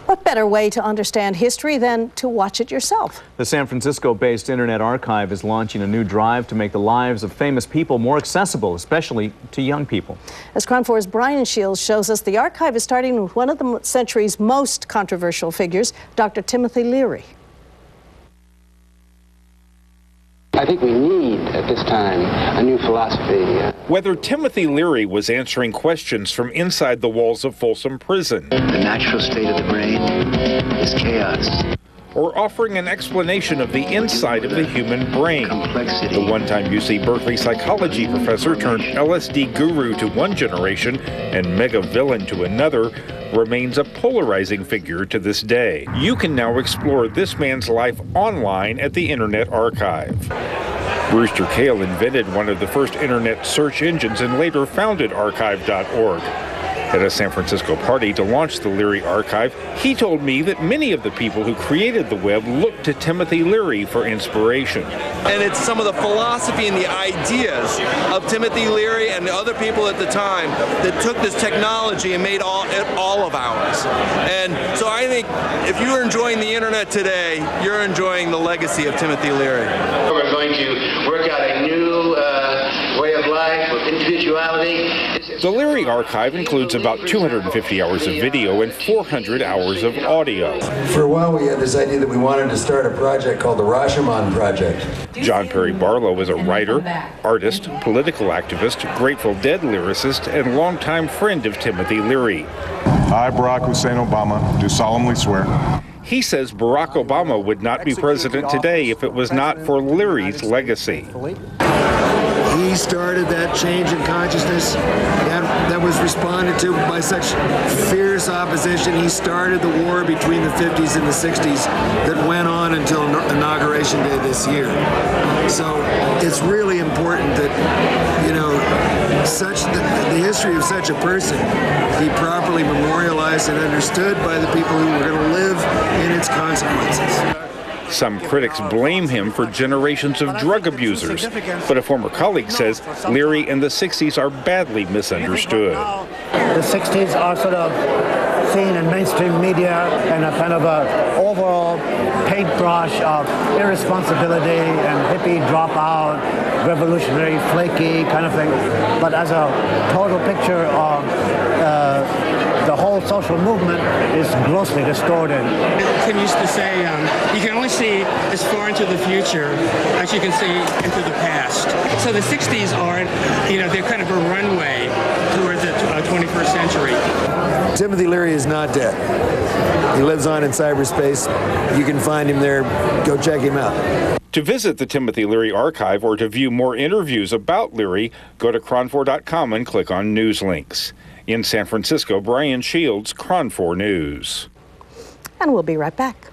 What better way to understand history than to watch it yourself? The San Francisco-based Internet Archive is launching a new drive to make the lives of famous people more accessible, especially to young people. As KRON 4's Brian Shields shows us, the archive is starting with one of the century's most controversial figures, Dr. Timothy Leary. I think we need, at this time, a new philosophy. Whether Timothy Leary was answering questions from inside the walls of Folsom Prison, the natural state of the brain is chaos, or offering an explanation of the inside of the human brain. Complexity. The one-time UC Berkeley psychology professor turned LSD guru to one generation and mega villain to another remains a polarizing figure to this day. You can now explore this man's life online at the Internet Archive. Brewster Kahle invented one of the first internet search engines and later founded archive.org. At a San Francisco party to launch the Leary Archive, he told me that many of the people who created the web looked to Timothy Leary for inspiration. And it's some of the philosophy and the ideas of Timothy Leary and the other people at the time that took this technology and made it all of ours. And so I think if you're enjoying the internet today, you're enjoying the legacy of Timothy Leary. We're going to work out a new way of life with individuality. The Leary Archive includes about 250 hours of video and 400 hours of audio. For a while we had this idea that we wanted to start a project called the Rashomon Project. John Perry Barlow is a writer, artist, political activist, Grateful Dead lyricist, and longtime friend of Timothy Leary. I, Barack Hussein Obama, do solemnly swear. He says Barack Obama would not be president today if it was not for Leary's legacy. He started that change in consciousness that was responded to by such fierce opposition. He started the war between the 50s and the 60s that went on until Inauguration Day this year. So it's really important that, you know, the history of such a person be properly memorialized and understood by the people who were going to live in its consequences. Some critics blame him for generations of drug abusers, but a former colleague says Leary and the 60s are badly misunderstood. The 60s are sort of seen in mainstream media and a kind of a overall paintbrush of irresponsibility and hippie dropout, revolutionary, flaky kind of thing. But as a total picture of the whole social movement is grossly distorted. Tim used to say, you can only see as far into the future as you can see into the past. So the 60s are, they're kind of a runway towards the 21st century. Timothy Leary is not dead. He lives on in cyberspace. You can find him there. Go check him out. To visit the Timothy Leary Archive or to view more interviews about Leary, go to KRON4.com and click on News Links. In San Francisco, Brian Shields, KRON 4 News. And we'll be right back.